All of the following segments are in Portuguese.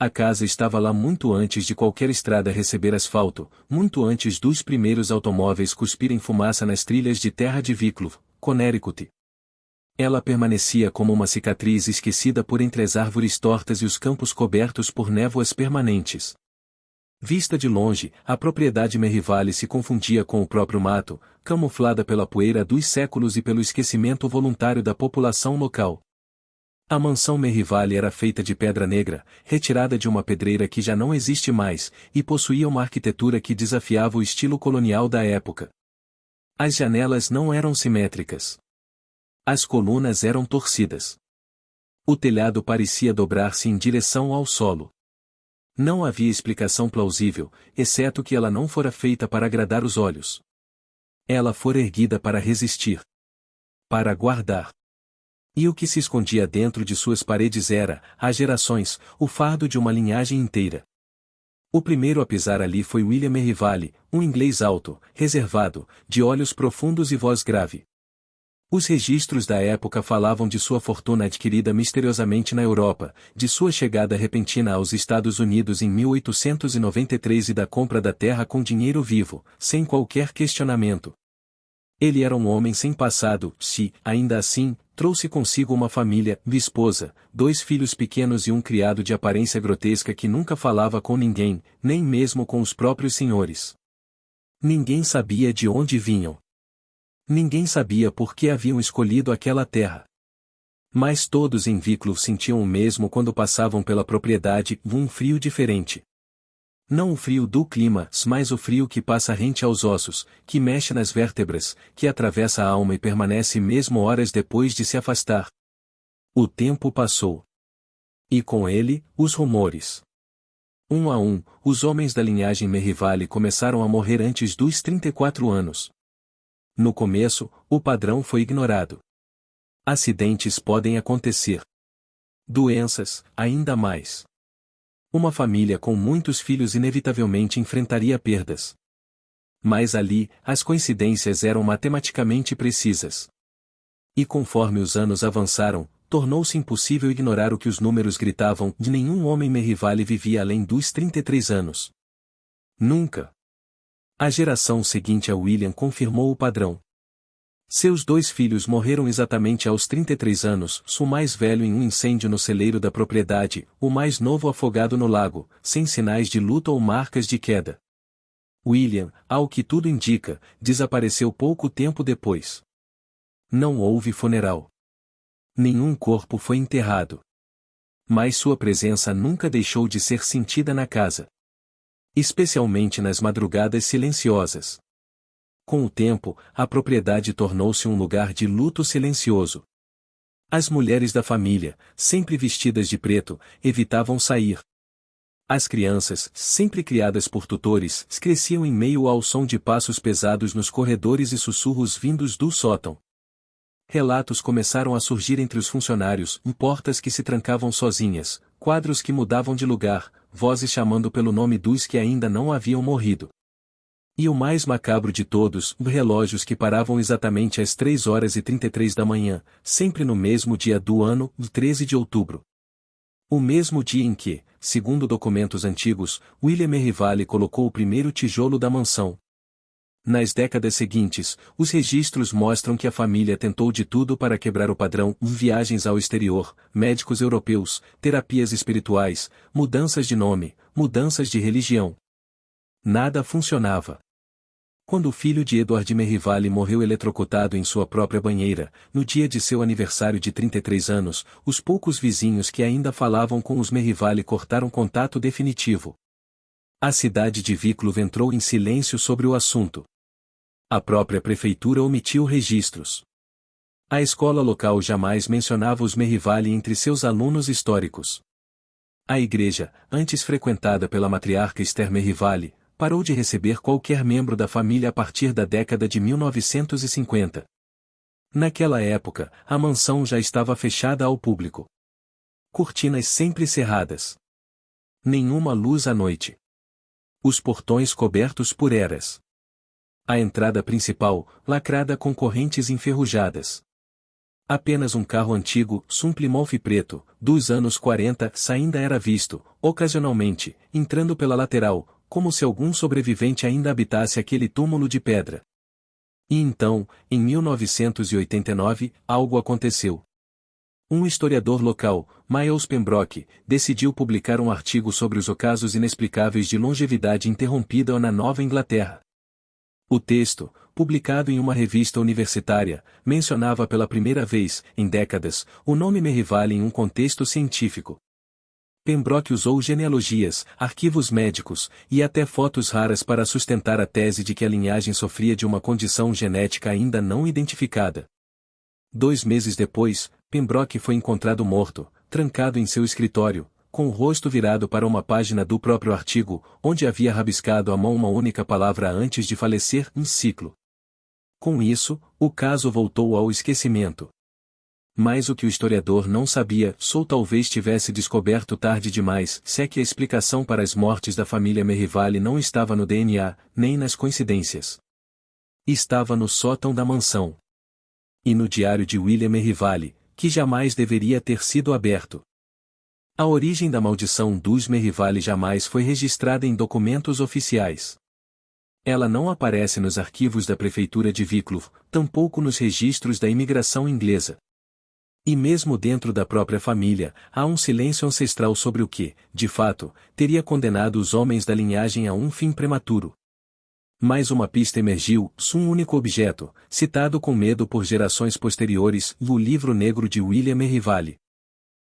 A casa estava lá muito antes de qualquer estrada receber asfalto, muito antes dos primeiros automóveis cuspirem fumaça nas trilhas de terra de Wicklow, Connecticut. Ela permanecia como uma cicatriz esquecida por entre as árvores tortas e os campos cobertos por névoas permanentes. Vista de longe, a propriedade Merrivale se confundia com o próprio mato, camuflada pela poeira dos séculos e pelo esquecimento voluntário da população local. A mansão Merrivale era feita de pedra negra, retirada de uma pedreira que já não existe mais, e possuía uma arquitetura que desafiava o estilo colonial da época. As janelas não eram simétricas. As colunas eram torcidas. O telhado parecia dobrar-se em direção ao solo. Não havia explicação plausível, exceto que ela não fora feita para agradar os olhos. Ela fora erguida para resistir. Para guardar. E o que se escondia dentro de suas paredes era, há gerações, o fardo de uma linhagem inteira. O primeiro a pisar ali foi William Merrivale, um inglês alto, reservado, de olhos profundos e voz grave. Os registros da época falavam de sua fortuna adquirida misteriosamente na Europa, de sua chegada repentina aos Estados Unidos em 1893 e da compra da terra com dinheiro vivo, sem qualquer questionamento. Ele era um homem sem passado, se, ainda assim, trouxe consigo uma família, esposa, 2 filhos pequenos e um criado de aparência grotesca que nunca falava com ninguém, nem mesmo com os próprios senhores. Ninguém sabia de onde vinham. Ninguém sabia por que haviam escolhido aquela terra. Mas todos em Wicklow sentiam o mesmo quando passavam pela propriedade, um frio diferente. Não o frio do clima, mas o frio que passa rente aos ossos, que mexe nas vértebras, que atravessa a alma e permanece mesmo horas depois de se afastar. O tempo passou. E com ele, os rumores. Um a um, os homens da linhagem Merrivale começaram a morrer antes dos 34 anos. No começo, o padrão foi ignorado. Acidentes podem acontecer. Doenças, ainda mais. Uma família com muitos filhos inevitavelmente enfrentaria perdas. Mas ali, as coincidências eram matematicamente precisas. E conforme os anos avançaram, tornou-se impossível ignorar o que os números gritavam: de nenhum homem Merrivale vivia além dos 33 anos. Nunca. A geração seguinte a William confirmou o padrão. Seus 2 filhos morreram exatamente aos 33 anos, o mais velho em um incêndio no celeiro da propriedade, o mais novo afogado no lago, sem sinais de luta ou marcas de queda. William, ao que tudo indica, desapareceu pouco tempo depois. Não houve funeral. Nenhum corpo foi enterrado. Mas sua presença nunca deixou de ser sentida na casa. Especialmente nas madrugadas silenciosas. Com o tempo, a propriedade tornou-se um lugar de luto silencioso. As mulheres da família, sempre vestidas de preto, evitavam sair. As crianças, sempre criadas por tutores, cresciam em meio ao som de passos pesados nos corredores e sussurros vindos do sótão. Relatos começaram a surgir entre os funcionários, portas que se trancavam sozinhas, quadros que mudavam de lugar, vozes chamando pelo nome dos que ainda não haviam morrido. E o mais macabro de todos, relógios que paravam exatamente às 3h33 da manhã, sempre no mesmo dia do ano, 13 de outubro. O mesmo dia em que, segundo documentos antigos, William Merrivale colocou o primeiro tijolo da mansão. Nas décadas seguintes, os registros mostram que a família tentou de tudo para quebrar o padrão: viagens ao exterior, médicos europeus, terapias espirituais, mudanças de nome, mudanças de religião. Nada funcionava. Quando o filho de Edward Merrivale morreu eletrocutado em sua própria banheira, no dia de seu aniversário de 33 anos, os poucos vizinhos que ainda falavam com os Merrivale cortaram contato definitivo. A cidade de Wicklow entrou em silêncio sobre o assunto. A própria prefeitura omitiu registros. A escola local jamais mencionava os Merrivale entre seus alunos históricos. A igreja, antes frequentada pela matriarca Esther Merrivale, parou de receber qualquer membro da família a partir da década de 1950. Naquela época, a mansão já estava fechada ao público. Cortinas sempre cerradas. Nenhuma luz à noite. Os portões cobertos por eras. A entrada principal, lacrada com correntes enferrujadas. Apenas um carro antigo, um Plymouth preto, dos anos 40, ainda era visto, ocasionalmente, entrando pela lateral, como se algum sobrevivente ainda habitasse aquele túmulo de pedra. E então, em 1989, algo aconteceu. Um historiador local, Miles Pembroke, decidiu publicar um artigo sobre os ocasos inexplicáveis de longevidade interrompida na Nova Inglaterra. O texto, publicado em uma revista universitária, mencionava pela primeira vez, em décadas, o nome Merrivale em um contexto científico. Pembroke usou genealogias, arquivos médicos, e até fotos raras para sustentar a tese de que a linhagem sofria de uma condição genética ainda não identificada. 2 meses depois, Pembroke foi encontrado morto, trancado em seu escritório, com o rosto virado para uma página do próprio artigo, onde havia rabiscado à mão uma única palavra antes de falecer, em ciclo. Com isso, o caso voltou ao esquecimento. Mas o que o historiador não sabia, ou talvez tivesse descoberto tarde demais, é que a explicação para as mortes da família Merrivale não estava no DNA, nem nas coincidências. Estava no sótão da mansão. E no diário de William Merrivale, que jamais deveria ter sido aberto. A origem da maldição dos Merrivale jamais foi registrada em documentos oficiais. Ela não aparece nos arquivos da prefeitura de Wicklow, tampouco nos registros da imigração inglesa. E mesmo dentro da própria família, há um silêncio ancestral sobre o que, de fato, teria condenado os homens da linhagem a um fim prematuro. Mais uma pista emergiu, um único objeto, citado com medo por gerações posteriores, o Livro Negro de William Merrivale.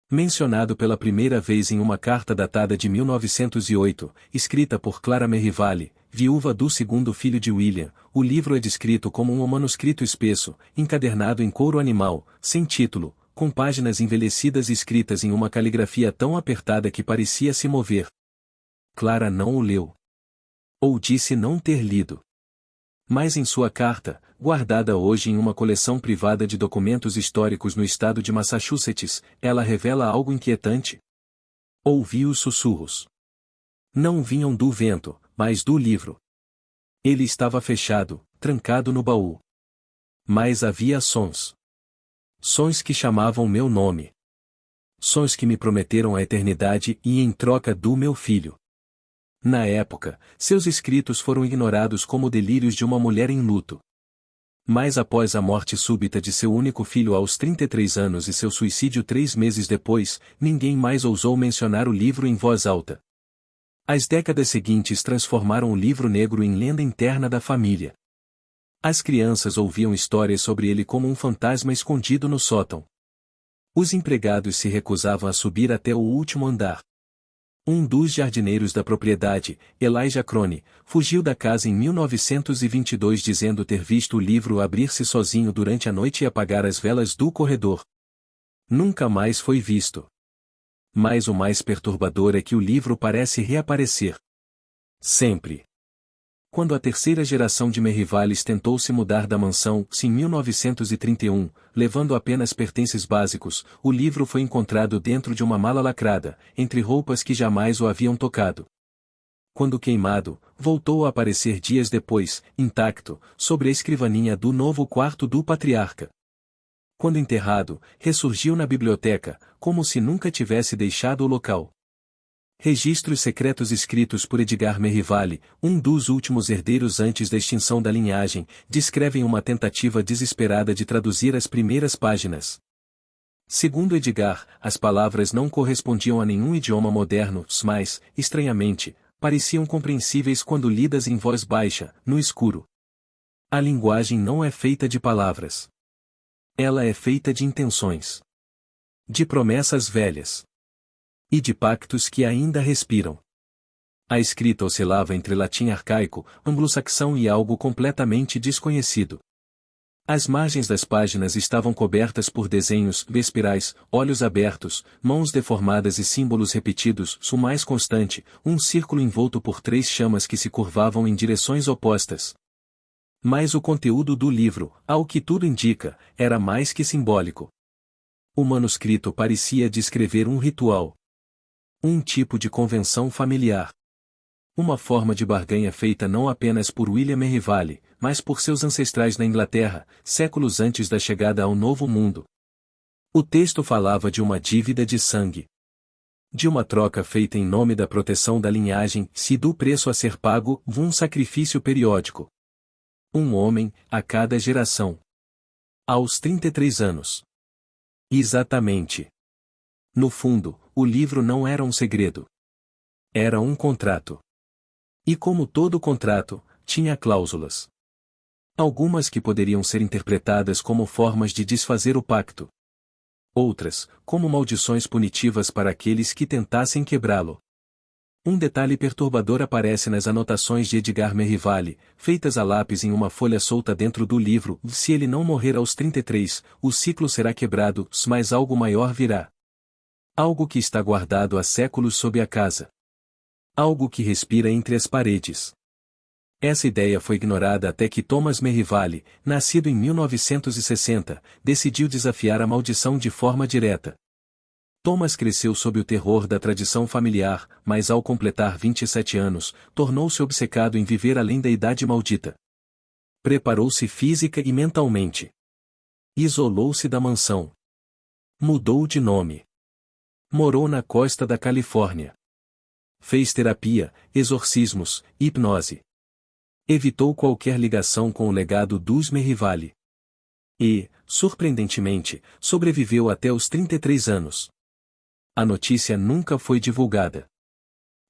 Mencionado pela primeira vez em uma carta datada de 1908, escrita por Clara Merrivale, viúva do segundo filho de William, o livro é descrito como um manuscrito espesso, encadernado em couro animal, sem título, com páginas envelhecidas escritas em uma caligrafia tão apertada que parecia se mover. Clara não o leu. Ou disse não ter lido. Mas em sua carta, guardada hoje em uma coleção privada de documentos históricos no estado de Massachusetts, ela revela algo inquietante. Ouvi os sussurros. Não vinham do vento, mas do livro. Ele estava fechado, trancado no baú. Mas havia sons. Sons que chamavam meu nome. Sons que me prometeram a eternidade e em troca do meu filho. Na época, seus escritos foram ignorados como delírios de uma mulher em luto. Mas após a morte súbita de seu único filho aos 33 anos e seu suicídio 3 meses depois, ninguém mais ousou mencionar o livro em voz alta. As décadas seguintes transformaram o Livro Negro em lenda interna da família. As crianças ouviam histórias sobre ele como um fantasma escondido no sótão. Os empregados se recusavam a subir até o último andar. Um dos jardineiros da propriedade, Elijah Crone, fugiu da casa em 1922 dizendo ter visto o livro abrir-se sozinho durante a noite e apagar as velas do corredor. Nunca mais foi visto. Mas o mais perturbador é que o livro parece reaparecer. Sempre. Quando a terceira geração de Merrivales tentou se mudar da mansão, em 1931, levando apenas pertences básicos, o livro foi encontrado dentro de uma mala lacrada, entre roupas que jamais o haviam tocado. Quando queimado, voltou a aparecer dias depois, intacto, sobre a escrivaninha do novo quarto do patriarca. Quando enterrado, ressurgiu na biblioteca, como se nunca tivesse deixado o local. Registros secretos escritos por Edgar Merrivale, um dos últimos herdeiros antes da extinção da linhagem, descrevem uma tentativa desesperada de traduzir as primeiras páginas. Segundo Edgar, as palavras não correspondiam a nenhum idioma moderno, mas, estranhamente, pareciam compreensíveis quando lidas em voz baixa, no escuro. A linguagem não é feita de palavras. Ela é feita de intenções. De promessas velhas. E de pactos que ainda respiram. A escrita oscilava entre latim arcaico, anglo-saxão e algo completamente desconhecido. As margens das páginas estavam cobertas por desenhos espirais, olhos abertos, mãos deformadas e símbolos repetidos, o mais constante, um círculo envolto por 3 chamas que se curvavam em direções opostas. Mas o conteúdo do livro, ao que tudo indica, era mais que simbólico. O manuscrito parecia descrever um ritual. Um tipo de convenção familiar. Uma forma de barganha feita não apenas por William Merrivale, mas por seus ancestrais na Inglaterra, séculos antes da chegada ao Novo Mundo. O texto falava de uma dívida de sangue. De uma troca feita em nome da proteção da linhagem, se do preço a ser pago, um sacrifício periódico. Um homem, a cada geração. Aos 33 anos. Exatamente. No fundo, o livro não era um segredo. Era um contrato. E como todo contrato, tinha cláusulas. Algumas que poderiam ser interpretadas como formas de desfazer o pacto. Outras, como maldições punitivas para aqueles que tentassem quebrá-lo. Um detalhe perturbador aparece nas anotações de Edgar Merrivale, feitas a lápis em uma folha solta dentro do livro: se ele não morrer aos 33, o ciclo será quebrado, mas algo maior virá. Algo que está guardado há séculos sob a casa. Algo que respira entre as paredes. Essa ideia foi ignorada até que Thomas Merrivale, nascido em 1960, decidiu desafiar a maldição de forma direta. Thomas cresceu sob o terror da tradição familiar, mas ao completar 27 anos, tornou-se obcecado em viver além da idade maldita. Preparou-se física e mentalmente. Isolou-se da mansão. Mudou de nome. Morou na costa da Califórnia. Fez terapia, exorcismos, hipnose. Evitou qualquer ligação com o legado dos Merrivale. E, surpreendentemente, sobreviveu até os 33 anos. A notícia nunca foi divulgada.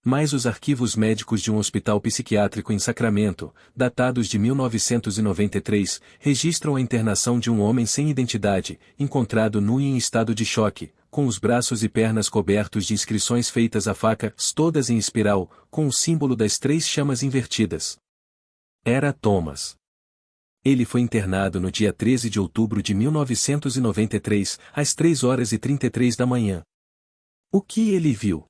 Mas os arquivos médicos de um hospital psiquiátrico em Sacramento, datados de 1993, registram a internação de um homem sem identidade, encontrado nu e em estado de choque, com os braços e pernas cobertos de inscrições feitas a faca, todas em espiral, com o símbolo das 3 chamas invertidas. Era Thomas. Ele foi internado no dia 13 de outubro de 1993, às 3h33 da manhã. O que ele viu?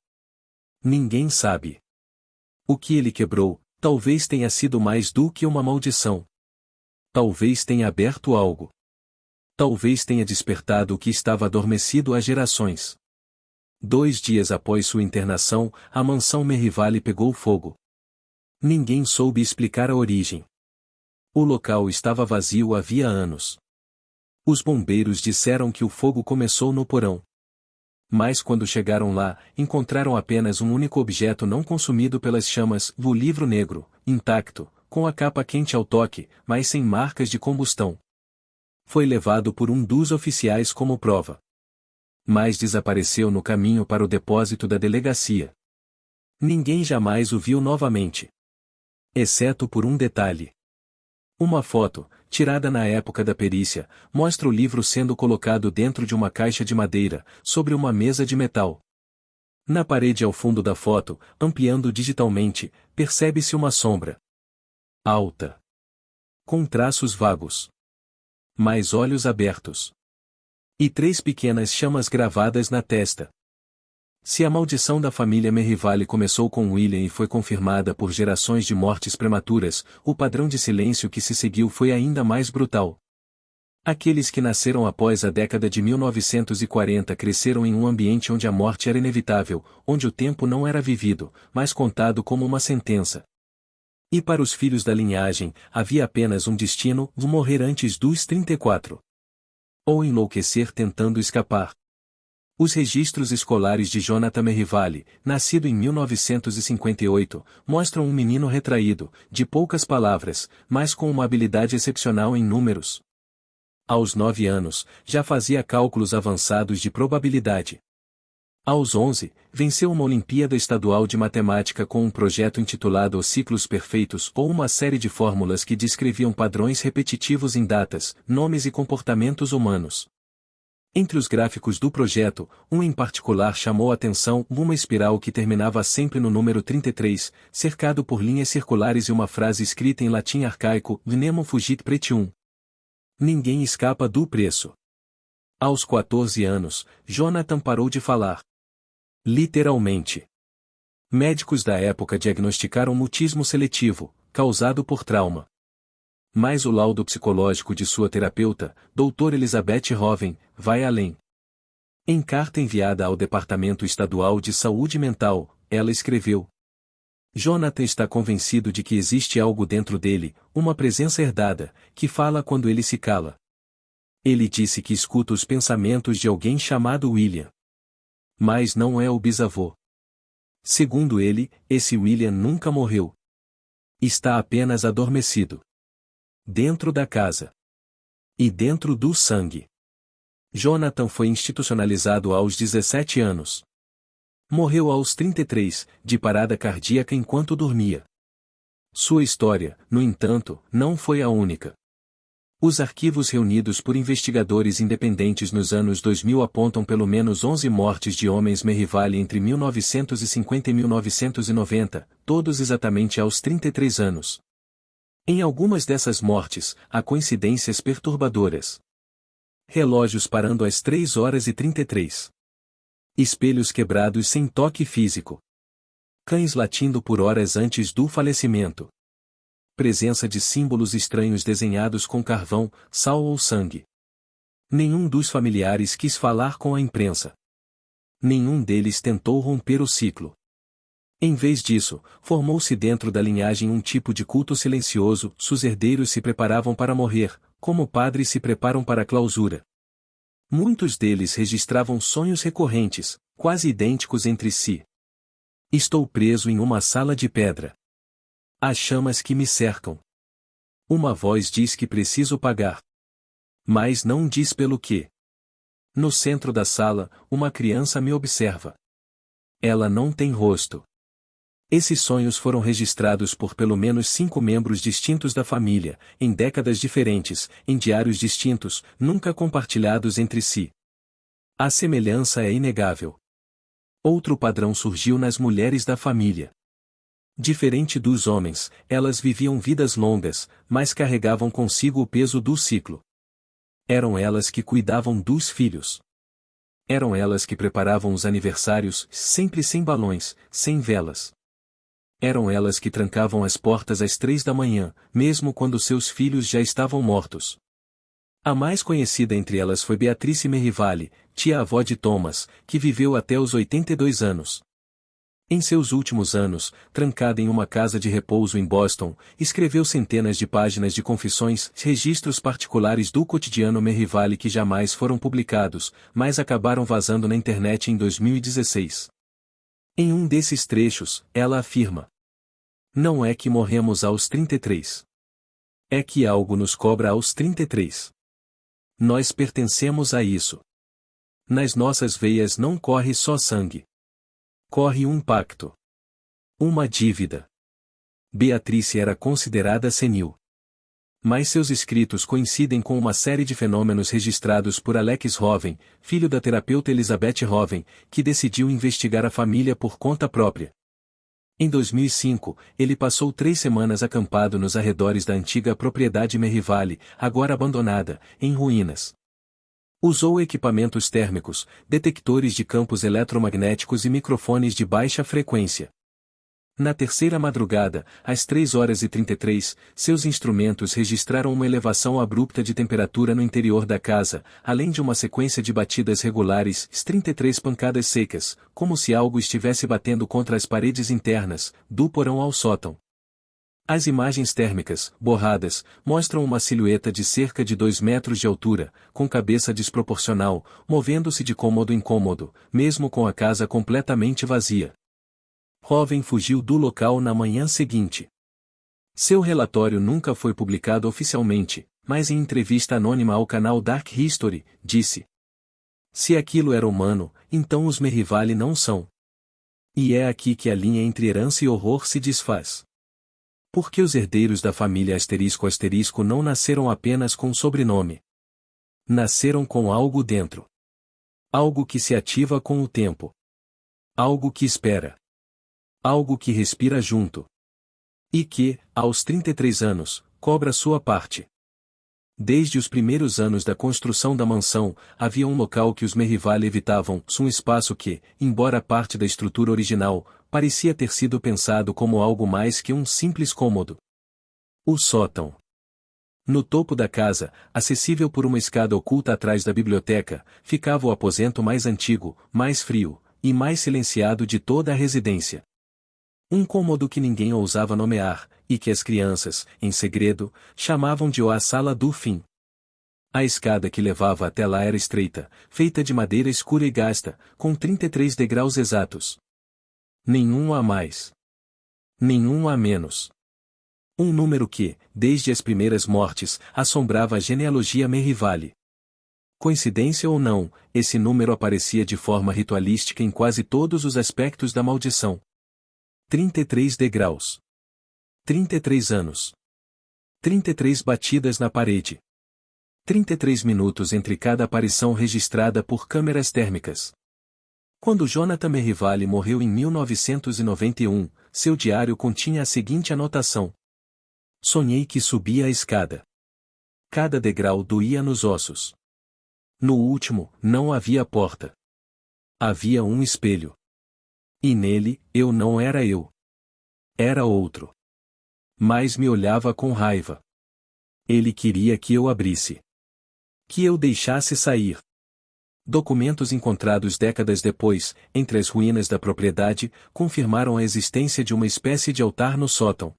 Ninguém sabe. O que ele quebrou, talvez tenha sido mais do que uma maldição. Talvez tenha aberto algo. Talvez tenha despertado o que estava adormecido há gerações. 2 dias após sua internação, a mansão Merrivale pegou fogo. Ninguém soube explicar a origem. O local estava vazio havia anos. Os bombeiros disseram que o fogo começou no porão. Mas quando chegaram lá, encontraram apenas um único objeto não consumido pelas chamas: o livro negro, intacto, com a capa quente ao toque, mas sem marcas de combustão. Foi levado por um dos oficiais como prova. Mas desapareceu no caminho para o depósito da delegacia. Ninguém jamais o viu novamente. Exceto por um detalhe. Uma foto, tirada na época da perícia, mostra o livro sendo colocado dentro de uma caixa de madeira, sobre uma mesa de metal. Na parede ao fundo da foto, ampliando digitalmente, percebe-se uma sombra. Alta. Com traços vagos. Mais olhos abertos. E 3 pequenas chamas gravadas na testa. Se a maldição da família Merrivale começou com William e foi confirmada por gerações de mortes prematuras, o padrão de silêncio que se seguiu foi ainda mais brutal. Aqueles que nasceram após a década de 1940 cresceram em um ambiente onde a morte era inevitável, onde o tempo não era vivido, mas contado como uma sentença. E para os filhos da linhagem, havia apenas um destino: morrer antes dos 34. Ou enlouquecer tentando escapar. Os registros escolares de Jonathan Merrivale, nascido em 1958, mostram um menino retraído, de poucas palavras, mas com uma habilidade excepcional em números. Aos 9 anos, já fazia cálculos avançados de probabilidade. Aos 11, venceu uma Olimpíada Estadual de Matemática com um projeto intitulado Os Ciclos Perfeitos, ou uma série de fórmulas que descreviam padrões repetitivos em datas, nomes e comportamentos humanos. Entre os gráficos do projeto, um em particular chamou a atenção: uma espiral que terminava sempre no número 33, cercado por linhas circulares e uma frase escrita em latim arcaico: Nemo fugit pretium. Ninguém escapa do preço. Aos 14 anos, Jonathan parou de falar. Literalmente. Médicos da época diagnosticaram mutismo seletivo, causado por trauma. Mas o laudo psicológico de sua terapeuta, Dr. Elizabeth Hoven, vai além. Em carta enviada ao Departamento Estadual de Saúde Mental, ela escreveu: Jonathan está convencido de que existe algo dentro dele, uma presença herdada, que fala quando ele se cala. Ele disse que escuta os pensamentos de alguém chamado William. Mas não é o bisavô. Segundo ele, esse William nunca morreu. Está apenas adormecido. Dentro da casa. E dentro do sangue. Jonathan foi institucionalizado aos 17 anos. Morreu aos 33, de parada cardíaca enquanto dormia. Sua história, no entanto, não foi a única. Os arquivos reunidos por investigadores independentes nos anos 2000 apontam pelo menos 11 mortes de homens Merivale entre 1950 e 1990, todos exatamente aos 33 anos. Em algumas dessas mortes, há coincidências perturbadoras. Relógios parando às 3 horas e 33. Espelhos quebrados sem toque físico. Cães latindo por horas antes do falecimento. Presença de símbolos estranhos desenhados com carvão, sal ou sangue. Nenhum dos familiares quis falar com a imprensa. Nenhum deles tentou romper o ciclo. Em vez disso, formou-se dentro da linhagem um tipo de culto silencioso. Seus herdeiros se preparavam para morrer, como padres se preparam para a clausura. Muitos deles registravam sonhos recorrentes, quase idênticos entre si. Estou preso em uma sala de pedra. Há chamas que me cercam. Uma voz diz que preciso pagar. Mas não diz pelo quê. No centro da sala, uma criança me observa. Ela não tem rosto. Esses sonhos foram registrados por pelo menos 5 membros distintos da família, em décadas diferentes, em diários distintos, nunca compartilhados entre si. A semelhança é inegável. Outro padrão surgiu nas mulheres da família. Diferente dos homens, elas viviam vidas longas, mas carregavam consigo o peso do ciclo. Eram elas que cuidavam dos filhos. Eram elas que preparavam os aniversários, sempre sem balões, sem velas. Eram elas que trancavam as portas às 3 da manhã, mesmo quando seus filhos já estavam mortos. A mais conhecida entre elas foi Beatrice Merivale, tia-avó de Thomas, que viveu até os 82 anos. Em seus últimos anos, trancada em uma casa de repouso em Boston, escreveu centenas de páginas de confissões, registros particulares do cotidiano Merivale que jamais foram publicados, mas acabaram vazando na internet em 2016. Em um desses trechos, ela afirma: "Não é que morremos aos 33. É que algo nos cobra aos 33. Nós pertencemos a isso. Nas nossas veias não corre só sangue. Corre um pacto. Uma dívida." Beatrice era considerada senil. Mas seus escritos coincidem com uma série de fenômenos registrados por Alex Hoven, filho da terapeuta Elizabeth Hoven, que decidiu investigar a família por conta própria. Em 2005, ele passou 3 semanas acampado nos arredores da antiga propriedade Merivale, agora abandonada, em ruínas. Usou equipamentos térmicos, detectores de campos eletromagnéticos e microfones de baixa frequência. Na terceira madrugada, às 3 horas e 33, seus instrumentos registraram uma elevação abrupta de temperatura no interior da casa, além de uma sequência de batidas regulares, 33 pancadas secas, como se algo estivesse batendo contra as paredes internas, do porão ao sótão. As imagens térmicas, borradas, mostram uma silhueta de cerca de 2 metros de altura, com cabeça desproporcional, movendo-se de cômodo em cômodo, mesmo com a casa completamente vazia. Hoven fugiu do local na manhã seguinte. Seu relatório nunca foi publicado oficialmente, mas em entrevista anônima ao canal Dark History, disse: "Se aquilo era humano, então os Merivale não são. E é aqui que a linha entre herança e horror se desfaz. Porque os herdeiros da família *** não nasceram apenas com sobrenome. Nasceram com algo dentro. Algo que se ativa com o tempo. Algo que espera. Algo que respira junto. E que, aos 33 anos, cobra sua parte." Desde os primeiros anos da construção da mansão, havia um local que os Merivale evitavam, um espaço que, embora parte da estrutura original, parecia ter sido pensado como algo mais que um simples cômodo. O sótão. No topo da casa, acessível por uma escada oculta atrás da biblioteca, ficava o aposento mais antigo, mais frio, e mais silenciado de toda a residência. Um cômodo que ninguém ousava nomear, e que as crianças, em segredo, chamavam de a sala do fim. A escada que levava até lá era estreita, feita de madeira escura e gasta, com 33 degraus exatos. Nenhum a mais. Nenhum a menos. Um número que, desde as primeiras mortes, assombrava a genealogia Merrivale. Coincidência ou não, esse número aparecia de forma ritualística em quase todos os aspectos da maldição. 33 degraus. 33 anos. 33 batidas na parede. 33 minutos entre cada aparição registrada por câmeras térmicas. Quando Jonathan Merrivale morreu em 1991, seu diário continha a seguinte anotação. Sonhei que subia a escada. Cada degrau doía nos ossos. No último, não havia porta. Havia um espelho. E nele, eu não era eu. Era outro. Mas me olhava com raiva. Ele queria que eu abrisse. Que eu deixasse sair. Documentos encontrados décadas depois, entre as ruínas da propriedade, confirmaram a existência de uma espécie de altar no sótão.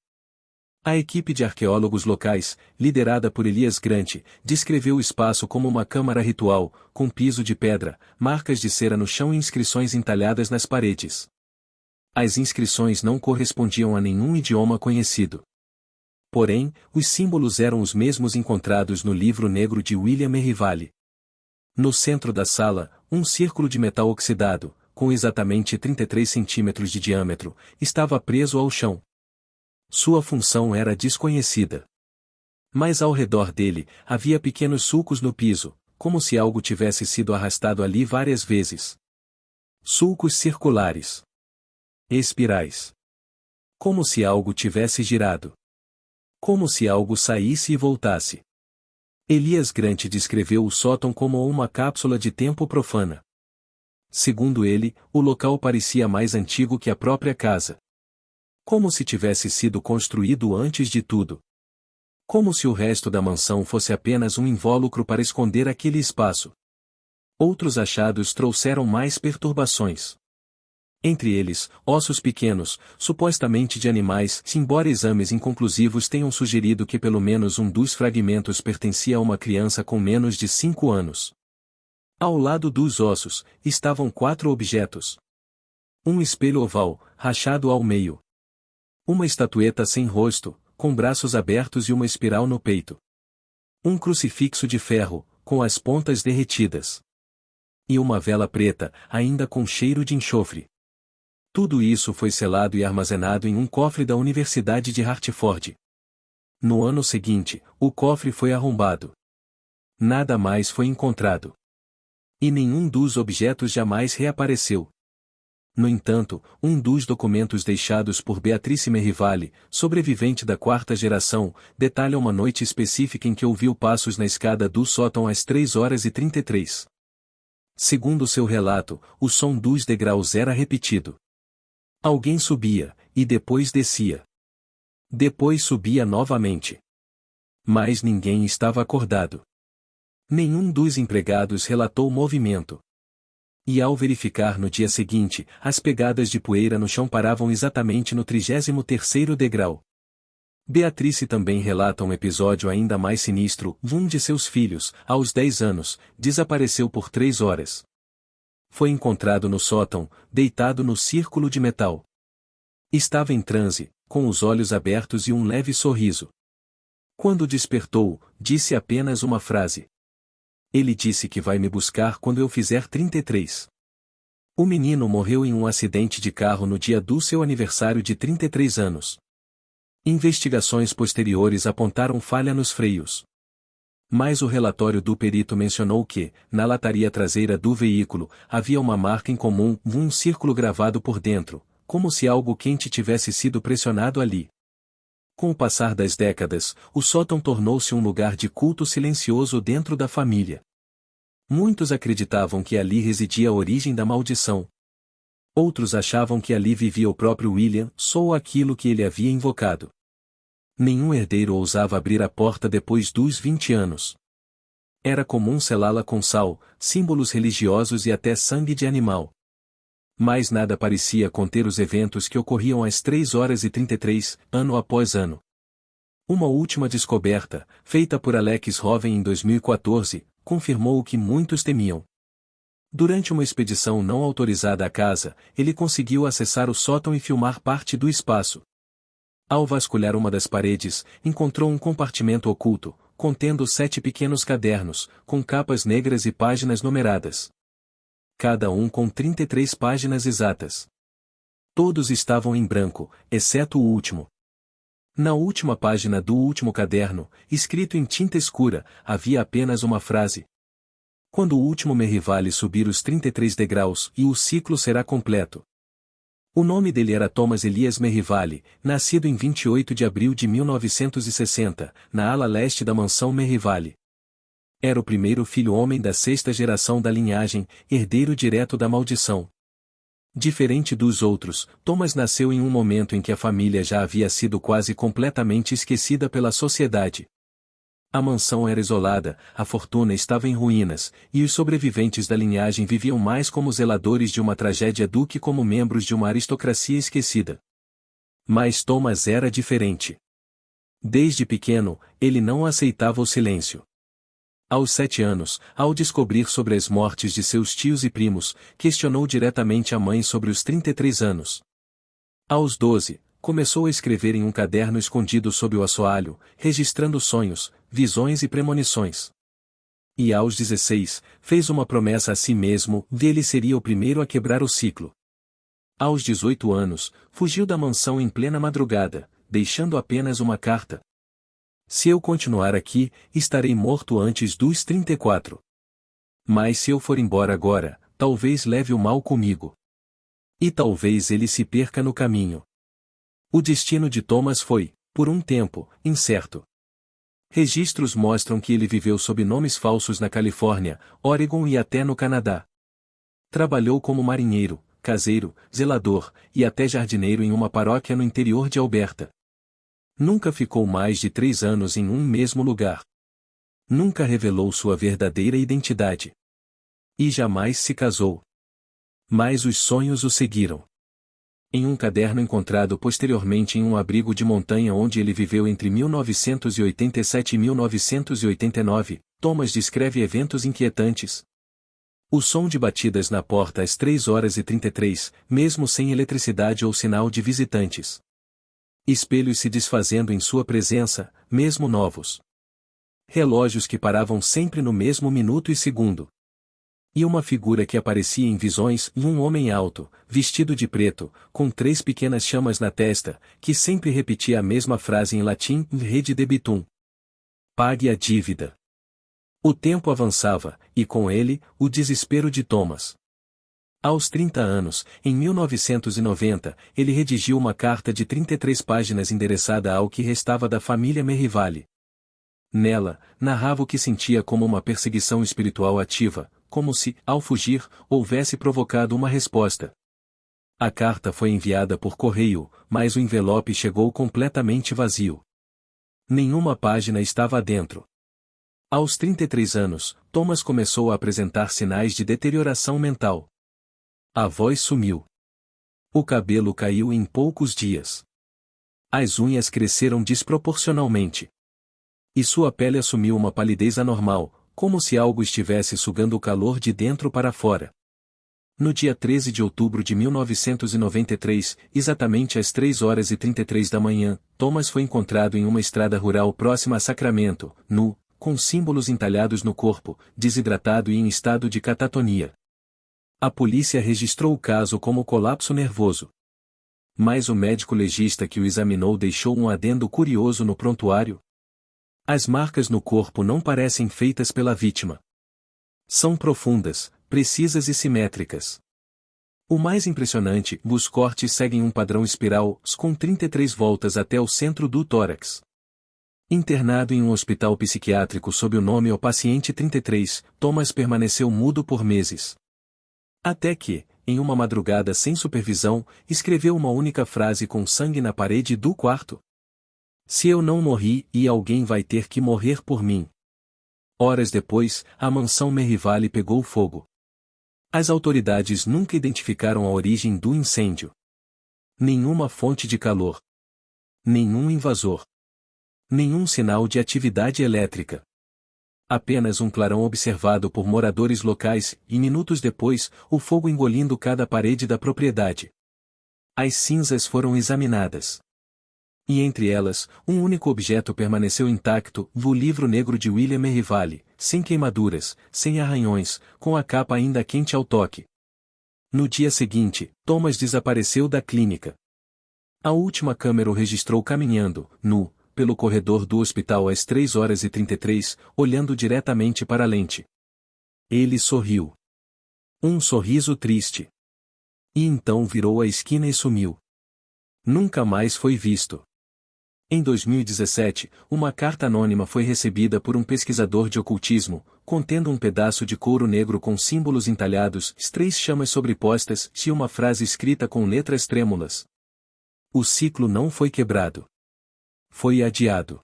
A equipe de arqueólogos locais, liderada por Elias Grant, descreveu o espaço como uma câmara ritual, com piso de pedra, marcas de cera no chão e inscrições entalhadas nas paredes. As inscrições não correspondiam a nenhum idioma conhecido. Porém, os símbolos eram os mesmos encontrados no livro negro de William Merrivale. No centro da sala, um círculo de metal oxidado, com exatamente 33 centímetros de diâmetro, estava preso ao chão. Sua função era desconhecida. Mas ao redor dele, havia pequenos sulcos no piso, como se algo tivesse sido arrastado ali várias vezes. Sulcos circulares. Espirais. Como se algo tivesse girado. Como se algo saísse e voltasse. Elias Grant descreveu o sótão como uma cápsula de tempo profana. Segundo ele, o local parecia mais antigo que a própria casa. Como se tivesse sido construído antes de tudo. Como se o resto da mansão fosse apenas um invólucro para esconder aquele espaço. Outros achados trouxeram mais perturbações. Entre eles, ossos pequenos, supostamente de animais, embora exames inconclusivos tenham sugerido que pelo menos um dos fragmentos pertencia a uma criança com menos de 5 anos. Ao lado dos ossos, estavam 4 objetos. Um espelho oval, rachado ao meio. Uma estatueta sem rosto, com braços abertos e uma espiral no peito. Um crucifixo de ferro, com as pontas derretidas. E uma vela preta, ainda com cheiro de enxofre. Tudo isso foi selado e armazenado em um cofre da Universidade de Hartford. No ano seguinte, o cofre foi arrombado. Nada mais foi encontrado. E nenhum dos objetos jamais reapareceu. No entanto, um dos documentos deixados por Beatrice Merrivale, sobrevivente da 4ª geração, detalha uma noite específica em que ouviu passos na escada do sótão às 3h33. Segundo seu relato, o som dos degraus era repetido. Alguém subia, e depois descia. Depois subia novamente. Mas ninguém estava acordado. Nenhum dos empregados relatou movimento. E ao verificar no dia seguinte, as pegadas de poeira no chão paravam exatamente no 33º degrau. Beatrice também relata um episódio ainda mais sinistro. Um de seus filhos, aos 10 anos, desapareceu por 3 horas. Foi encontrado no sótão, deitado no círculo de metal. Estava em transe, com os olhos abertos e um leve sorriso. Quando despertou, disse apenas uma frase. Ele disse que vai me buscar quando eu fizer 33. O menino morreu em um acidente de carro no dia do seu aniversário de 33 anos. Investigações posteriores apontaram falha nos freios. Mas o relatório do perito mencionou que, na lataria traseira do veículo, havia uma marca em comum, um círculo gravado por dentro, como se algo quente tivesse sido pressionado ali. Com o passar das décadas, o sótão tornou-se um lugar de culto silencioso dentro da família. Muitos acreditavam que ali residia a origem da maldição. Outros achavam que ali vivia o próprio William, ou aquilo que ele havia invocado. Nenhum herdeiro ousava abrir a porta depois dos 20 anos. Era comum selá-la com sal, símbolos religiosos e até sangue de animal. Mas nada parecia conter os eventos que ocorriam às 3h33, ano após ano. Uma última descoberta, feita por Alex Hoven em 2014, confirmou o que muitos temiam. Durante uma expedição não autorizada à casa, ele conseguiu acessar o sótão e filmar parte do espaço. Ao vasculhar uma das paredes, encontrou um compartimento oculto, contendo 7 pequenos cadernos, com capas negras e páginas numeradas. Cada um com 33 páginas exatas. Todos estavam em branco, exceto o último. Na última página do último caderno, escrito em tinta escura, havia apenas uma frase. Quando o último Merrivale subir os 33 degraus, e o ciclo será completo. O nome dele era Thomas Elias Merrivale, nascido em 28 de abril de 1960, na ala leste da mansão Merrivale. Era o primeiro filho homem da 6ª geração da linhagem, herdeiro direto da maldição. Diferente dos outros, Thomas nasceu em um momento em que a família já havia sido quase completamente esquecida pela sociedade. A mansão era isolada, a fortuna estava em ruínas, e os sobreviventes da linhagem viviam mais como zeladores de uma tragédia do que como membros de uma aristocracia esquecida. Mas Thomas era diferente. Desde pequeno, ele não aceitava o silêncio. Aos 7 anos, ao descobrir sobre as mortes de seus tios e primos, questionou diretamente a mãe sobre os 33 anos. Aos 12, começou a escrever em um caderno escondido sob o assoalho, registrando sonhos, visões e premonições. E aos 16, fez uma promessa a si mesmo, ele seria o primeiro a quebrar o ciclo. Aos 18 anos, fugiu da mansão em plena madrugada, deixando apenas uma carta. Se eu continuar aqui, estarei morto antes dos 34. Mas se eu for embora agora, talvez leve o mal comigo. E talvez ele se perca no caminho. O destino de Thomas foi, por um tempo, incerto. Registros mostram que ele viveu sob nomes falsos na Califórnia, Oregon e até no Canadá. Trabalhou como marinheiro, caseiro, zelador, e até jardineiro em uma paróquia no interior de Alberta. Nunca ficou mais de 3 anos em um mesmo lugar. Nunca revelou sua verdadeira identidade. E jamais se casou. Mas os sonhos o seguiram. Em um caderno encontrado posteriormente em um abrigo de montanha onde ele viveu entre 1987 e 1989, Thomas descreve eventos inquietantes. O som de batidas na porta às 3h33, mesmo sem eletricidade ou sinal de visitantes. Espelhos se desfazendo em sua presença, mesmo novos. Relógios que paravam sempre no mesmo minuto e segundo. E uma figura que aparecia em visões, e um homem alto, vestido de preto, com 3 pequenas chamas na testa, que sempre repetia a mesma frase em latim, rede debitum. Pague a dívida. O tempo avançava, e com ele, o desespero de Thomas. Aos 30 anos, em 1990, ele redigiu uma carta de 33 páginas endereçada ao que restava da família Merrivale. Nela, narrava o que sentia como uma perseguição espiritual ativa, como se, ao fugir, houvesse provocado uma resposta. A carta foi enviada por correio, mas o envelope chegou completamente vazio. Nenhuma página estava dentro. Aos 33 anos, Thomas começou a apresentar sinais de deterioração mental. A voz sumiu. O cabelo caiu em poucos dias. As unhas cresceram desproporcionalmente. E sua pele assumiu uma palidez anormal, como se algo estivesse sugando o calor de dentro para fora. No dia 13 de outubro de 1993, exatamente às 3h33 da manhã, Thomas foi encontrado em uma estrada rural próxima a Sacramento, nu, com símbolos entalhados no corpo, desidratado e em estado de catatonia. A polícia registrou o caso como colapso nervoso. Mas o médico legista que o examinou deixou um adendo curioso no prontuário. As marcas no corpo não parecem feitas pela vítima. São profundas, precisas e simétricas. O mais impressionante, os cortes seguem um padrão espiral, com 33 voltas até o centro do tórax. Internado em um hospital psiquiátrico sob o nome O Paciente 33, Thomas permaneceu mudo por meses. Até que, em uma madrugada sem supervisão, escreveu uma única frase com sangue na parede do quarto. Se eu não morri, e alguém vai ter que morrer por mim. Horas depois, a mansão Merrivale pegou fogo. As autoridades nunca identificaram a origem do incêndio. Nenhuma fonte de calor. Nenhum invasor. Nenhum sinal de atividade elétrica. Apenas um clarão observado por moradores locais, e minutos depois, o fogo engolindo cada parede da propriedade. As cinzas foram examinadas. E entre elas, um único objeto permaneceu intacto, o livro negro de William Merrivale, sem queimaduras, sem arranhões, com a capa ainda quente ao toque. No dia seguinte, Thomas desapareceu da clínica. A última câmera o registrou caminhando, nu, pelo corredor do hospital às 3h33, olhando diretamente para a lente. Ele sorriu. Um sorriso triste. E então virou a esquina e sumiu. Nunca mais foi visto. Em 2017, uma carta anônima foi recebida por um pesquisador de ocultismo, contendo um pedaço de couro negro com símbolos entalhados, 3 chamas sobrepostas e uma frase escrita com letras trêmulas. O ciclo não foi quebrado. Foi adiado.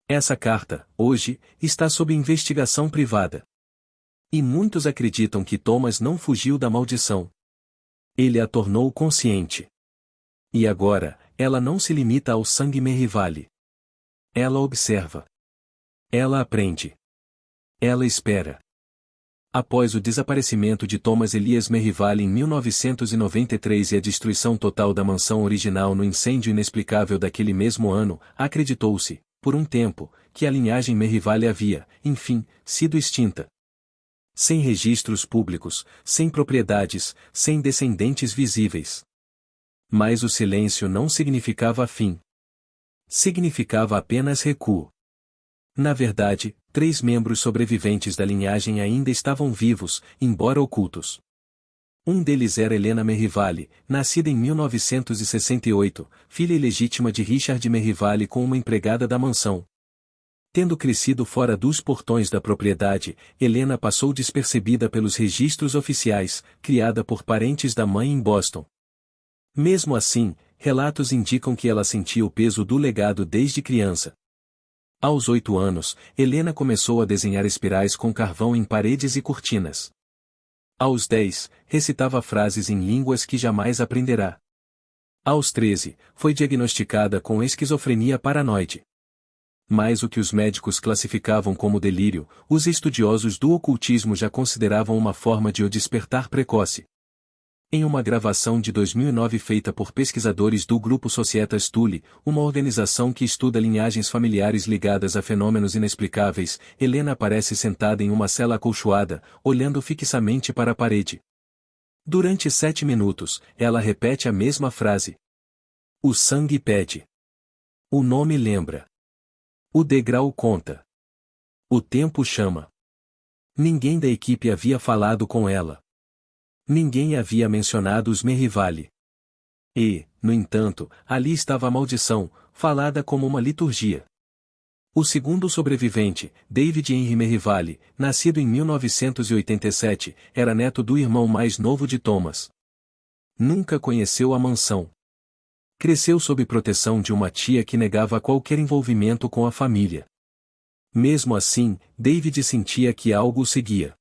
Essa carta, hoje, está sob investigação privada. E muitos acreditam que Thomas não fugiu da maldição. Ele a tornou consciente. E agora, ela não se limita ao sangue Merrivale. Ela observa. Ela aprende. Ela espera. Após o desaparecimento de Thomas Elias Merrivale em 1993 e a destruição total da mansão original no incêndio inexplicável daquele mesmo ano, acreditou-se, por um tempo, que a linhagem Merrivale havia, enfim, sido extinta. Sem registros públicos, sem propriedades, sem descendentes visíveis. Mas o silêncio não significava fim. Significava apenas recuo. Na verdade, 3 membros sobreviventes da linhagem ainda estavam vivos, embora ocultos. Um deles era Helena Merrivale, nascida em 1968, filha ilegítima de Richard Merrivale com uma empregada da mansão. Tendo crescido fora dos portões da propriedade, Helena passou despercebida pelos registros oficiais, criada por parentes da mãe em Boston. Mesmo assim, relatos indicam que ela sentia o peso do legado desde criança. Aos 8 anos, Helena começou a desenhar espirais com carvão em paredes e cortinas. Aos 10, recitava frases em línguas que jamais aprenderá. Aos 13, foi diagnosticada com esquizofrenia paranoide. Mas o que os médicos classificavam como delírio, os estudiosos do ocultismo já consideravam uma forma de o despertar precoce. Em uma gravação de 2009 feita por pesquisadores do Grupo Societas Thule, uma organização que estuda linhagens familiares ligadas a fenômenos inexplicáveis, Helena aparece sentada em uma cela acolchoada, olhando fixamente para a parede. Durante 7 minutos, ela repete a mesma frase. O sangue pede. O nome lembra. O degrau conta. O tempo chama. Ninguém da equipe havia falado com ela. Ninguém havia mencionado os Merrivale. E, no entanto, ali estava a maldição, falada como uma liturgia. O segundo sobrevivente, David Henry Merrivale, nascido em 1987, era neto do irmão mais novo de Thomas. Nunca conheceu a mansão. Cresceu sob proteção de uma tia que negava qualquer envolvimento com a família. Mesmo assim, David sentia que algo o seguia.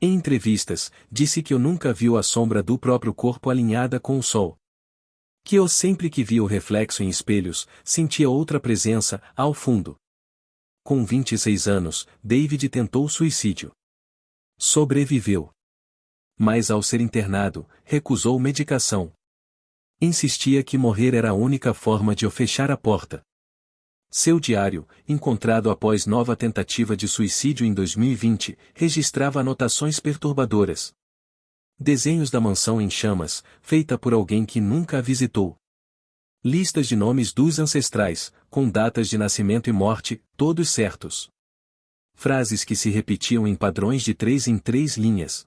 Em entrevistas, disse que eu nunca viu a sombra do próprio corpo alinhada com o sol. Que eu sempre que via o reflexo em espelhos, sentia outra presença, ao fundo. Com 26 anos, David tentou suicídio. Sobreviveu. Mas ao ser internado, recusou medicação. Insistia que morrer era a única forma de o fechar a porta. Seu diário, encontrado após nova tentativa de suicídio em 2020, registrava anotações perturbadoras. Desenhos da mansão em chamas, feita por alguém que nunca a visitou. Listas de nomes dos ancestrais, com datas de nascimento e morte, todos certos. Frases que se repetiam em padrões de 3 em 3 linhas.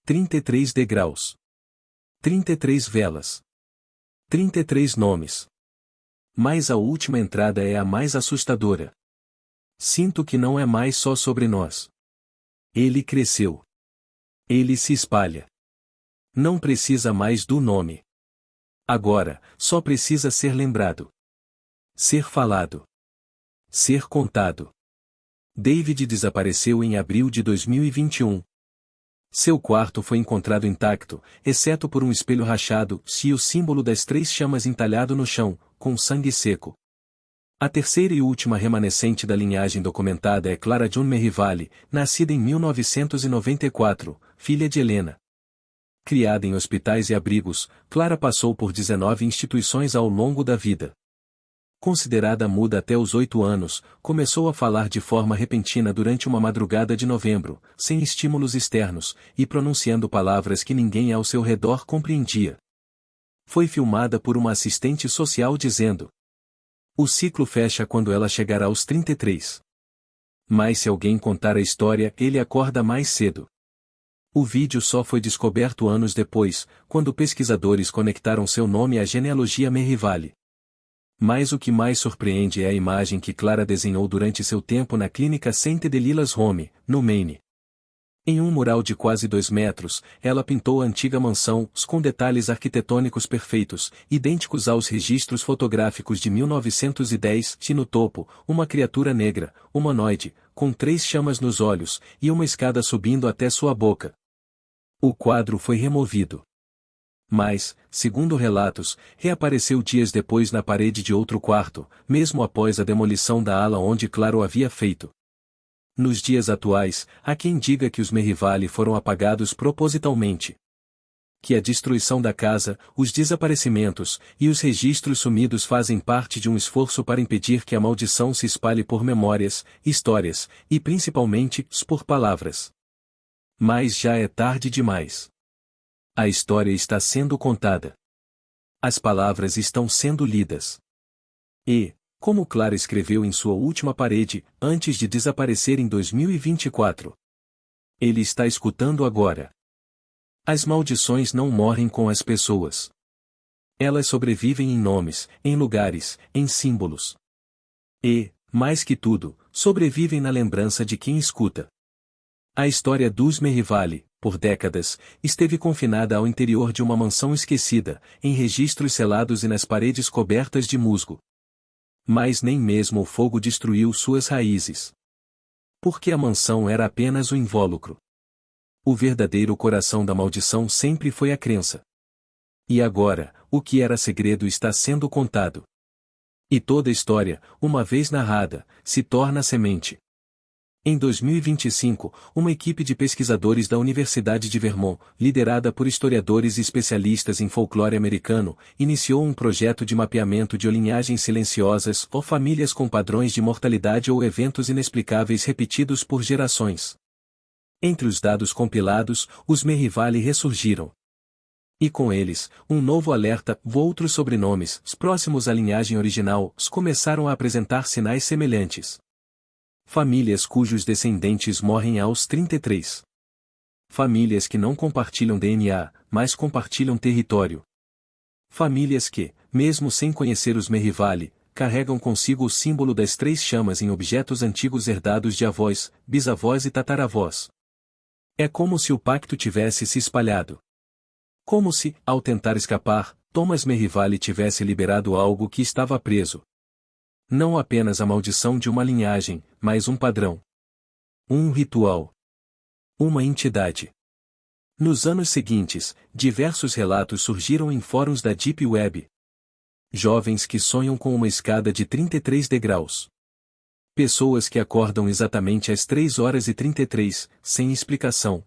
33 degraus. 33 velas. 33 nomes. Mas a última entrada é a mais assustadora. Sinto que não é mais só sobre nós. Ele cresceu. Ele se espalha. Não precisa mais do nome. Agora, só precisa ser lembrado. Ser falado. Ser contado. David desapareceu em abril de 2021. Seu quarto foi encontrado intacto, exceto por um espelho rachado e o símbolo das 3 chamas entalhado no chão, com sangue seco. A terceira e última remanescente da linhagem documentada é Clara June Merrivale, nascida em 1994, filha de Helena. Criada em hospitais e abrigos, Clara passou por 19 instituições ao longo da vida. Considerada muda até os 8 anos, começou a falar de forma repentina durante uma madrugada de novembro, sem estímulos externos, e pronunciando palavras que ninguém ao seu redor compreendia. Foi filmada por uma assistente social dizendo: "O ciclo fecha quando ela chegar aos 33. Mas se alguém contar a história, ele acorda mais cedo." O vídeo só foi descoberto anos depois, quando pesquisadores conectaram seu nome à genealogia Merrivale. Mas o que mais surpreende é a imagem que Clara desenhou durante seu tempo na clínica St. Delila's Home, no Maine. Em um mural de quase 2 metros, ela pintou a antiga mansão, com detalhes arquitetônicos perfeitos, idênticos aos registros fotográficos de 1910, e no topo, uma criatura negra, humanoide, com 3 chamas nos olhos, e uma escada subindo até sua boca. O quadro foi removido. Mas, segundo relatos, reapareceu dias depois na parede de outro quarto, mesmo após a demolição da ala onde Clara o havia feito. Nos dias atuais, há quem diga que os Merrivale foram apagados propositalmente. Que a destruição da casa, os desaparecimentos e os registros sumidos fazem parte de um esforço para impedir que a maldição se espalhe por memórias, histórias e principalmente por palavras. Mas já é tarde demais. A história está sendo contada. As palavras estão sendo lidas. E, como Clara escreveu em sua última parede, antes de desaparecer em 2024, ele está escutando agora. As maldições não morrem com as pessoas. Elas sobrevivem em nomes, em lugares, em símbolos. E, mais que tudo, sobrevivem na lembrança de quem escuta. A história dos Merrivale, por décadas, esteve confinada ao interior de uma mansão esquecida, em registros selados e nas paredes cobertas de musgo. Mas nem mesmo o fogo destruiu suas raízes. Porque a mansão era apenas o invólucro. O verdadeiro coração da maldição sempre foi a crença. E agora, o que era segredo está sendo contado. E toda história, uma vez narrada, se torna semente. Em 2025, uma equipe de pesquisadores da Universidade de Vermont, liderada por historiadores e especialistas em folclore americano, iniciou um projeto de mapeamento de linhagens silenciosas ou famílias com padrões de mortalidade ou eventos inexplicáveis repetidos por gerações. Entre os dados compilados, os Merrivale ressurgiram. E com eles, um novo alerta: outros sobrenomes, próximos à linhagem original, começaram a apresentar sinais semelhantes. Famílias cujos descendentes morrem aos 33. Famílias que não compartilham DNA, mas compartilham território. Famílias que, mesmo sem conhecer os Merrivale, carregam consigo o símbolo das 3 chamas em objetos antigos herdados de avós, bisavós e tataravós. É como se o pacto tivesse se espalhado. Como se, ao tentar escapar, Thomas Merrivale tivesse liberado algo que estava preso. Não apenas a maldição de uma linhagem, mas um padrão. Um ritual. Uma entidade. Nos anos seguintes, diversos relatos surgiram em fóruns da Deep Web. Jovens que sonham com uma escada de 33 degraus. Pessoas que acordam exatamente às 3h33, sem explicação.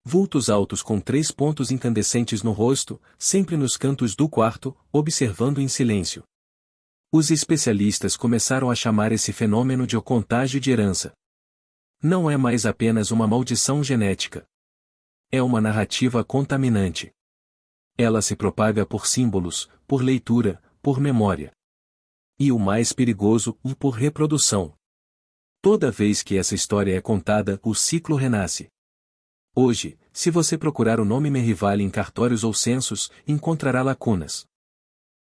Vultos altos com 3 pontos incandescentes no rosto, sempre nos cantos do quarto, observando em silêncio. Os especialistas começaram a chamar esse fenômeno de o contágio de herança. Não é mais apenas uma maldição genética. É uma narrativa contaminante. Ela se propaga por símbolos, por leitura, por memória. E o mais perigoso, por reprodução. Toda vez que essa história é contada, o ciclo renasce. Hoje, se você procurar o nome Merrivale em cartórios ou censos, encontrará lacunas.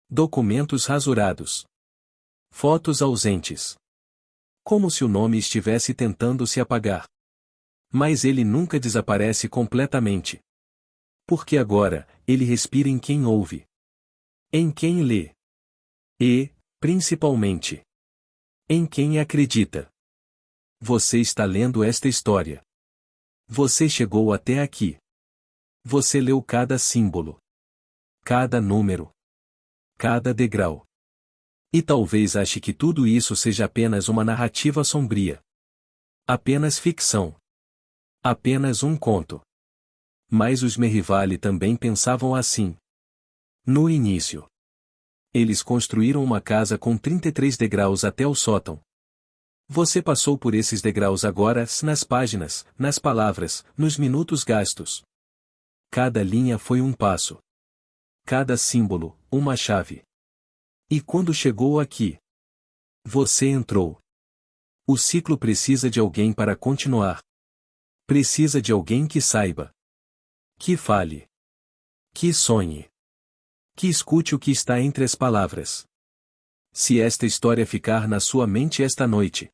Documentos rasurados. Fotos ausentes. Como se o nome estivesse tentando se apagar. Mas ele nunca desaparece completamente. Porque agora, ele respira em quem ouve. Em quem lê. E, principalmente, em quem acredita. Você está lendo esta história. Você chegou até aqui. Você leu cada símbolo. Cada número. Cada degrau. E talvez ache que tudo isso seja apenas uma narrativa sombria. Apenas ficção. Apenas um conto. Mas os Merrivale também pensavam assim. No início, eles construíram uma casa com 33 degraus até o sótão. Você passou por esses degraus agora, nas páginas, nas palavras, nos minutos gastos. Cada linha foi um passo. Cada símbolo, uma chave. E quando chegou aqui, você entrou. O ciclo precisa de alguém para continuar. Precisa de alguém que saiba. Que fale. Que sonhe. Que escute o que está entre as palavras. Se esta história ficar na sua mente esta noite.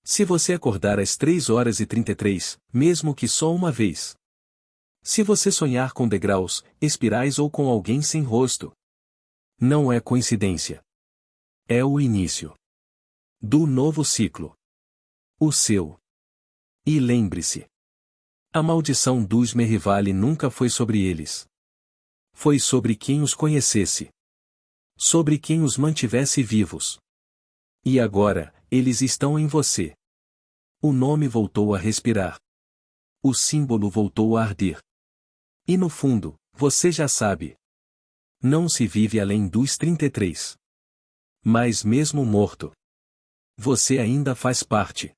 Se você acordar às 3h33, mesmo que só uma vez. Se você sonhar com degraus, espirais ou com alguém sem rosto. Não é coincidência. É o início do novo ciclo. O seu. E lembre-se. A maldição dos Merrivale nunca foi sobre eles. Foi sobre quem os conhecesse. Sobre quem os mantivesse vivos. E agora, eles estão em você. O nome voltou a respirar. O símbolo voltou a arder. E no fundo, você já sabe. Não se vive além dos 33. Mas mesmo morto, você ainda faz parte.